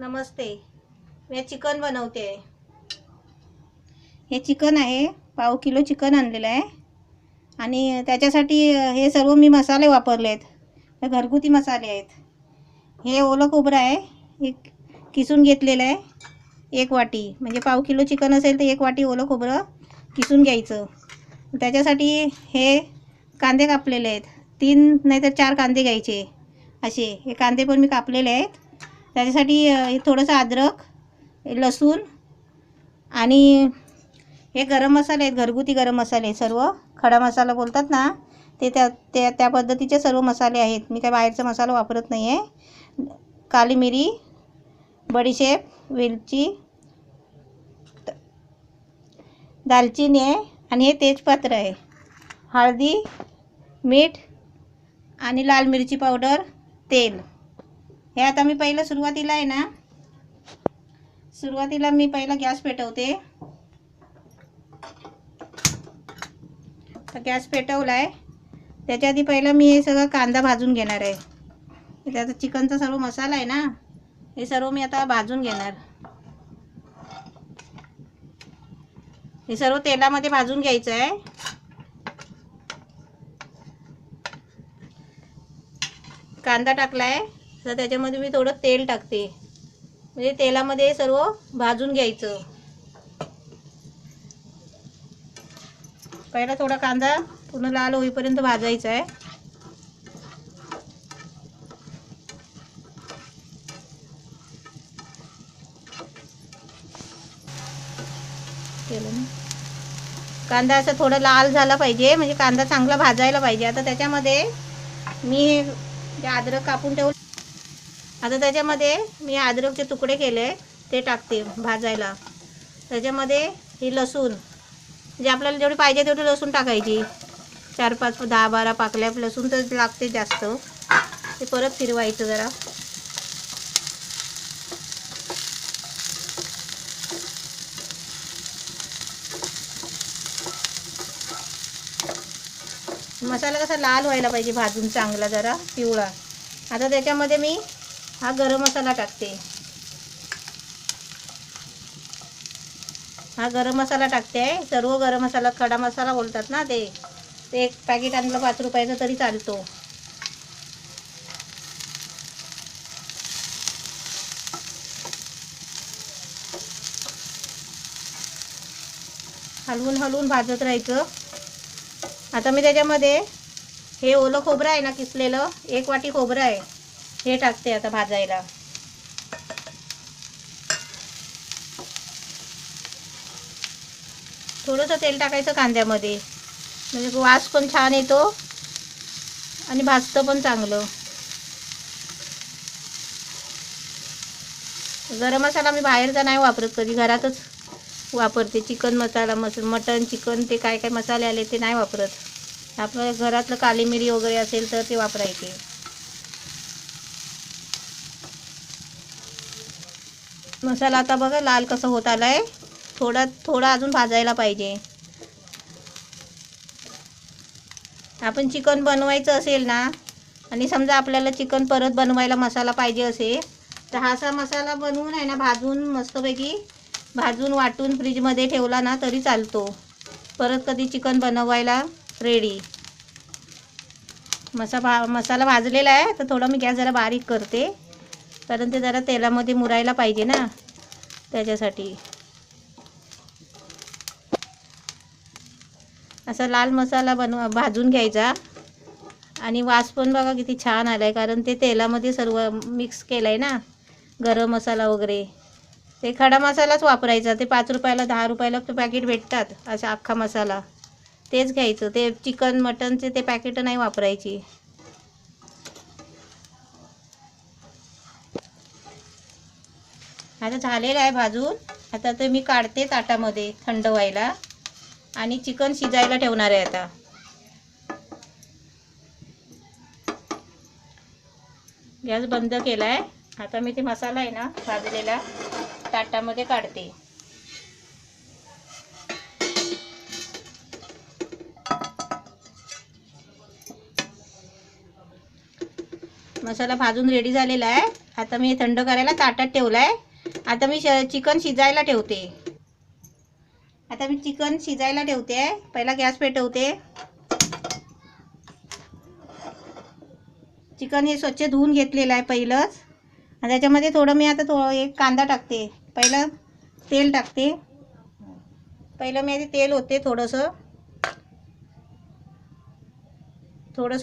नमस्ते. मी chicken बनवते. हे chicken आहे, पाव किलो चिकन आणलेलं आहे आणि त्याच्यासाठी हे सर्व मी मसाले वापरले आहेत. हे घरगुती मसाले आहेत. हे ओलं खोबरं आहे, एक किसून घेतलेलं आहे 1 वाटी. म्हणजे पाव किलो चिकन असेल तर 1 वाटी ओलं खोबरं किसून घ्यायचं. त्याच्यासाठी हे कांदे कापलेले आहेत, 3 नाही तर 4 कांदे घ्यायचे. असे हे कांदे पण मी कापलेले आहेत. त्याच्यासाठी थोडंसं अद्रक, लसूण आणि हे गरम मसाले आहेत, घरगुती गरम मसाले सर्व. खडा मसाला बोलतात ना, ते त्या पद्धतीचे सर्व मसाले आहेत. मी काय बाहेरचा मसाला वापरत नाही आहे. काली मिरी, बडीशेप, वेलची, दालचिनी आहे आणि हे तेजपत्र आहे. हळदी, मीठ आणि लाल मिरची पावडर, तेल. हे आता मी पहिलं सुरुवातीला मी पहिला गॅस पेटवते. तर गॅस पेटवला आहे. त्याच्या आधी पहिलं मी हे सगळं कांदा भाजून घेणार आहे. त्याचा चिकनचा सर्व मसाला आहे ना, हे सर्व मी आता भाजून घेणार. हे सर्व तेलामध्ये भाजून घ्यायचं आहे. कांदा टाकला आहे तर त्याच्यामध्ये मी थोडं तेल टाकते. म्हणजे तेलामध्ये सर्व भाजून घ्यायचं. पहिला थोडा कांदा पूर्ण लाल होईपर्यंत भाजायचा आहे. कांदा असं थोडा लाल झाला पाहिजे, म्हणजे कांदा चांगला भाजायला पाहिजे. आता त्याच्यामध्ये मी जे अद्रक कापून ठेवलं, आता त्याच्यामध्ये मी अद्रकचे तुकडे केले ते टाकते भाजायला. त्याच्यामध्ये ही लसूण, म्हणजे आपल्याला जेवढी पाहिजे तेवढी लसूण टाकायची. 4, 5, 10, 12 पाकल्या लसूण तर लागते जास्त. ते परत फिरवायचं जरा. मसाला कसा लाल व्हायला पाहिजे, भाजून चांगला जरा पिवळा. आता त्याच्यामध्ये मी हा गरम मसाला टाकते. हा गरम मसाला टाकते आहे. सर्व गरम मसाला, खडा मसाला बोलतात ना, ते एक पॅकेट आणलं 5 रुपयाचं तरी चालतो. हलवून भाजत राहायचं. आता मी त्याच्यामध्ये हे ओलं खोबरं आहे ना किसलेलं, 1 वाटी खोबरं आहे, हे टाकते आता भाजायला. थोडंसं तेल टाकायचं कांद्यामध्ये, म्हणजे वास पण छान येतो आणि भाजतं पण चांगलं. गरम मसाला मी बाहेरचा नाही वापरत कधी, घरातच वापरते. चिकन मसाला, मटन चिकन ते काय काय मसाले आले ते नाही वापरत. आपलं घरातलं काली मिरी वगैरे असेल तर ते वापरायचे. मसाला आता बघा लाल कसं होत आलाय. थोडा अजून भाजायला पाहिजे. आपण चिकन बनवायचं असेल ना, आणि समजा आपल्याला चिकन परत बनवायला मसाला पाहिजे असेल तर हा असा मसाला बनवून आहे ना, भाजून मस्तपैकी भाजून वाटून फ्रीजमध्ये ठेवला ना तरी चालतो. परत कधी चिकन बनवायला रेडी. मसाला भाजलेला आहे तर थोडा मी गॅस जरा बारीक करते, कारण ते जरा तेलामध्ये मुरायला पाहिजे ना, त्याच्यासाठी. असा लाल मसाला भाजून घ्यायचा. आणि वास पण बघा किती छान आलाय, कारण ते तेलामध्ये सर्व मिक्स केलंय ना, गरम मसाला वगैरे. ते खडा मसालाच वापरायचा. ते 5 रुपयाला 10 रुपयाला ते पॅकेट भेटतात, असा अख्खा मसाला, तेच घ्यायचं. ते चिकन मटनचे ते पॅकेट नाही वापरायची. आता झालेलं आहे भाजून. आता ते मी काढते ताटामध्ये थंड व्हायला आणि चिकन शिजायला ठेवणार आहे. आता गॅस बंद केला आहे. आता मी ते मसाला आहे ना भाजलेला ताटामध्ये काढते. मसाला भाजून रेडी झालेला आहे. आता मी थंड करायला ताटात ठेवलं आहे. आता मी चिकन शिजायला ठेवते. आता मी चिकन शिजायला ठेवते. पहिला गॅस पेटवते. चिकन हे स्वच्छ धुवून घेतलेलं आहे पहिलंच. आणि त्याच्यामध्ये थोडं मी आता एक कांदा टाकते. पहिलं तेल टाकते. पहिलं मी आधी तेल होते थोडंसं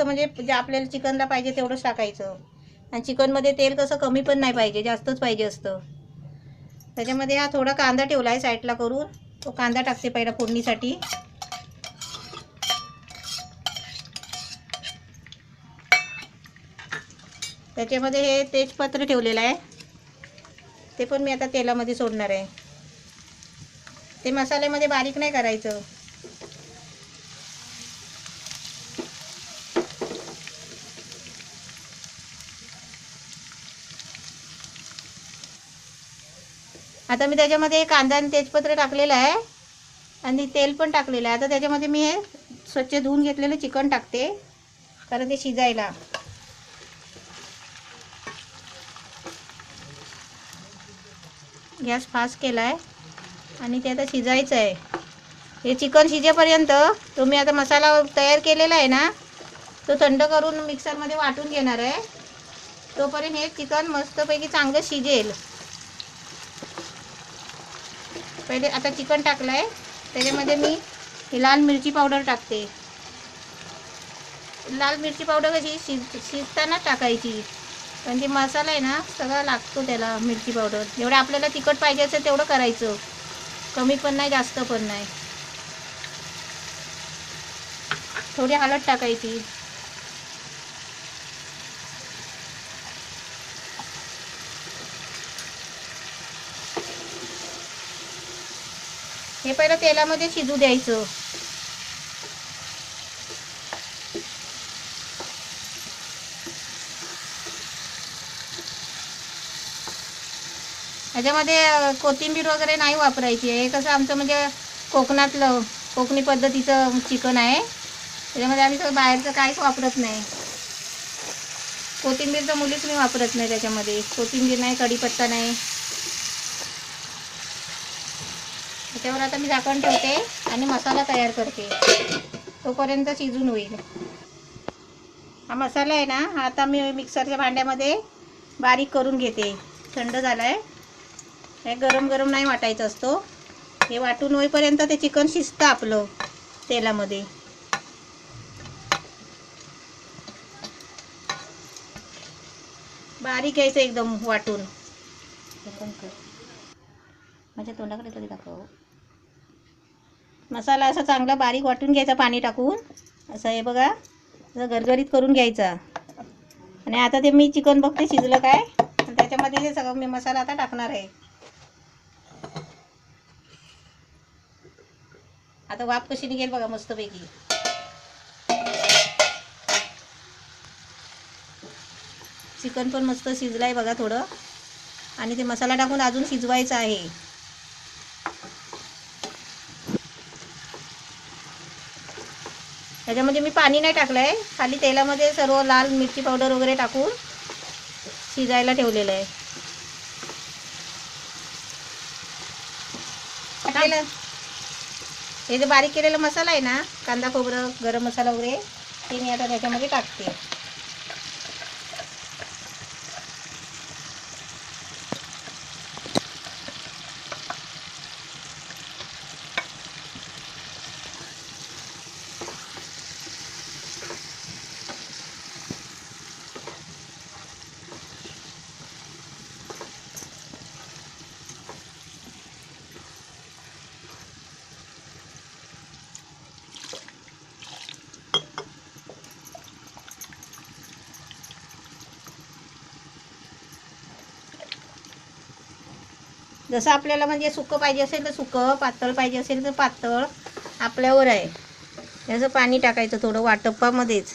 म्हणजे आपल्याला चिकनला पाहिजे तेवढंच टाकायचं. आणि चिकनमध्ये तेल कसं कमी पण नाही पाहिजे, जास्तच पाहिजे असतं. त्याच्यामध्ये हा थोडा कांदा ठेवला आहे साईडला करून. तो कांदा टाकते पहिला फोडणीसाठी. त्याच्यामध्ये हे तेजपत्र ठेवलेलं आहे, ते पण मी आता तेलामध्ये सोडणार आहे. ते मसाल्यामध्ये बारीक नाही करायचं. आता मी त्याच्यामध्ये कांदा आणि तेजपत्र टाकलेलं आहे आणि तेल पण टाकलेलं आहे. आता त्याच्यामध्ये मी हे स्वच्छ धुवून घेतलेलं चिकन टाकते, कारण ते शिजायला. गॅस फास्ट केला आहे आणि ते आता शिजायचं आहे. हे चिकन शिजेपर्यंत तुम्ही आता मसाला तयार केलेला आहे ना, तो थंड करून मिक्सरमध्ये वाटून घेणार आहे. तोपर्यंत हे चिकन मस्तपैकी चांगलं शिजेल. पहिले आता चिकन टाकलं आहे, त्याच्यामध्ये मी लाल मिरची पावडर टाकते. लाल मिरची पावडर कशी शिजताना टाकायची, पण ती मसाला आहे ना सगळा लागतो त्याला. मिरची पावडर जेवढं आपल्याला तिखट पाहिजे असेल तेवढं करायचं, कमी पण नाही जास्त पण नाही. थोडी हळद टाकायची. हे पहिलं तेलामध्ये शिजू द्यायचं. ह्याच्यामध्ये कोथिंबीर वगैरे नाही वापरायची आहे. हे कसं आमचं म्हणजे कोकणी पद्धतीचं चिकन आहे. त्याच्यामध्ये आम्ही सगळं बाहेरचं काहीच वापरत नाही. कोथिंबीरचं मुलीच मी वापरत नाही. त्याच्यामध्ये कोथिंबीर नाही, कढीपत्ता नाही. त्याच्यावर आता मी झाकण ठेवते आणि मसाला तयार करते, तोपर्यंत शिजून होईल. हा मसाला आहे ना, हा आता मी मिक्सरच्या भांड्यामध्ये बारीक करून घेते. थंड झाला आहे. हे गरम गरम नाही वाटायचं असतो. हे वाटून होईपर्यंत ते चिकन शिजतं आपलं तेलामध्ये. बारीक घ्यायचं एकदम वाटून. माझ्या तोंडाकडे तरी दाखव. मसाला असा चांगला बारीक वाटून घ्यायचा पाणी टाकून. असं हे बघा, असं गरगरीत करून घ्यायचा. आणि आता ते मी चिकन बघते शिजलं काय, आणि त्याच्यामध्ये हे सगळं मी मसाला आता टाकणार आहे. आता वाफ कशी निघेल बघा मस्तपैकी. चिकन पण मस्त शिजलं आहे बघा थोडं. आणि ते मसाला टाकून अजून शिजवायचं आहे. त्याच्यामध्ये मी पाणी नाही टाकलं आहे, खाली तेलामध्ये सर्व लाल मिरची पावडर वगैरे टाकून शिजायला ठेवलेलं आहे. टाकलेलं हे जे बारीक केलेला मसाला आहे ना, कांदा खोबरं गरम मसाला वगैरे, ते मी आता त्याच्यामध्ये टाकते. जसं आपल्याला म्हणजे सुकं पाहिजे असेल तर सुकं, पातळ पाहिजे असेल तर पातळ, आपल्यावर आहे. याचं पाणी टाकायचं थोडं वाटपामध्येच.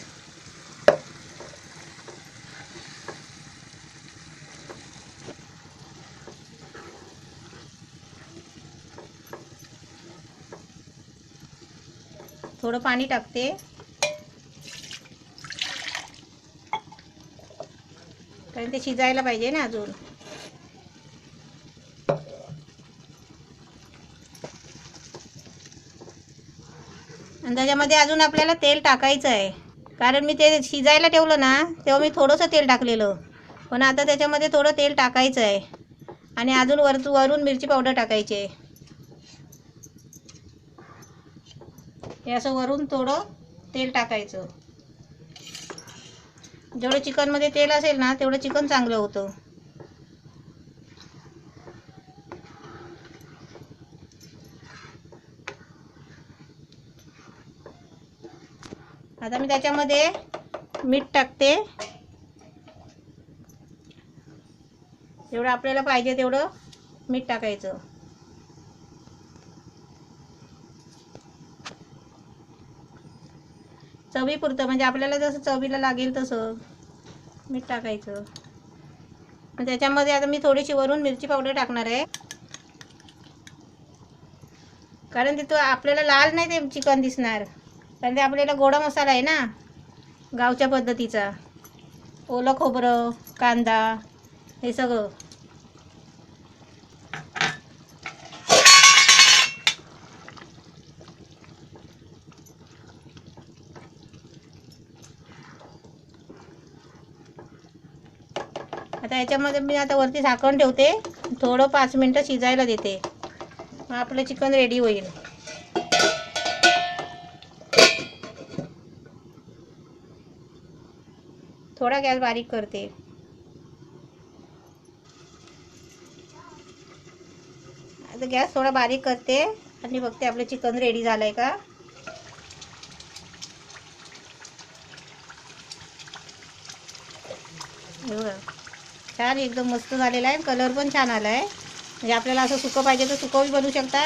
थोडं पाणी टाकते, कारण ते शिजायला पाहिजे ना अजून. आणि त्याच्यामध्ये अजून आपल्याला तेल टाकायचं आहे, कारण मी ते शिजायला ठेवलं ना तेव्हा मी थोडंसं तेल टाकलेलं, पण आता त्याच्यामध्ये थोडं तेल टाकायचं आहे. आणि अजून वरून मिरची पावडर टाकायची आहे. हे असं वरून थोडं तेल टाकायचं. जेवढं चिकनमध्ये तेल असेल ना तेवढं चिकन चांगलं होतं. आता मी त्याच्यामध्ये मीठ टाकते. जेवढं आपल्याला पाहिजे तेवढं मीठ टाकायचं. चवीपुरतं, म्हणजे आपल्याला जसं चवीला लागेल तसं मीठ टाकायचं. त्याच्यामध्ये आता मी थोडीशी वरून मिरची पावडर टाकणार आहे, कारण तिथं आपल्याला लाल नाही ते चिकन दिसणार, कारण ते आपल्याला गोडा मसाला आहे ना गावच्या पद्धतीचा. ओलं खोबरं, कांदा, हे सगळं. आता याच्यामध्ये मी आता वरती झाकण ठेवते, थोडं 5 मिनटं शिजायला देते, मग आपलं चिकन रेडी होईल. थोडा गॅस बारीक करते. आता गॅस थोडा बारीक करते आणि बघते आपलं चिकन रेडी झालंय का. बघा, छान एकदम मस्त झालेला आहे. कलर पण छान आला आहे. म्हणजे आपल्याला असं सुकं पाहिजे तर सुकं बी बनवू शकता,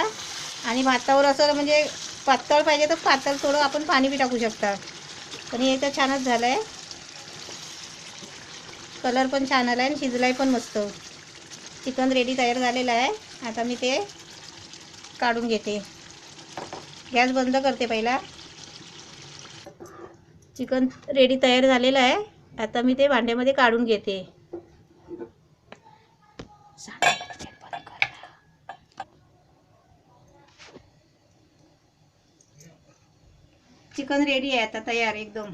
आणि भातावर असं म्हणजे पातळ पाहिजे तर पातळ थोडं आपण पाणी बी टाकू शकता. पण हे तर छानच झालं आहे. कलर पण छान आला आहे आणि शिजलाय पण मस्त. चिकन रेडी तयार झालेलं आहे. आता मी ते काढून घेते. गॅस बंद करते पहिला. चिकन रेडी तयार झालेलं आहे. आता मी ते भांड्यामध्ये काढून घेते. चिकन रेडी आहे आता तयार एकदम.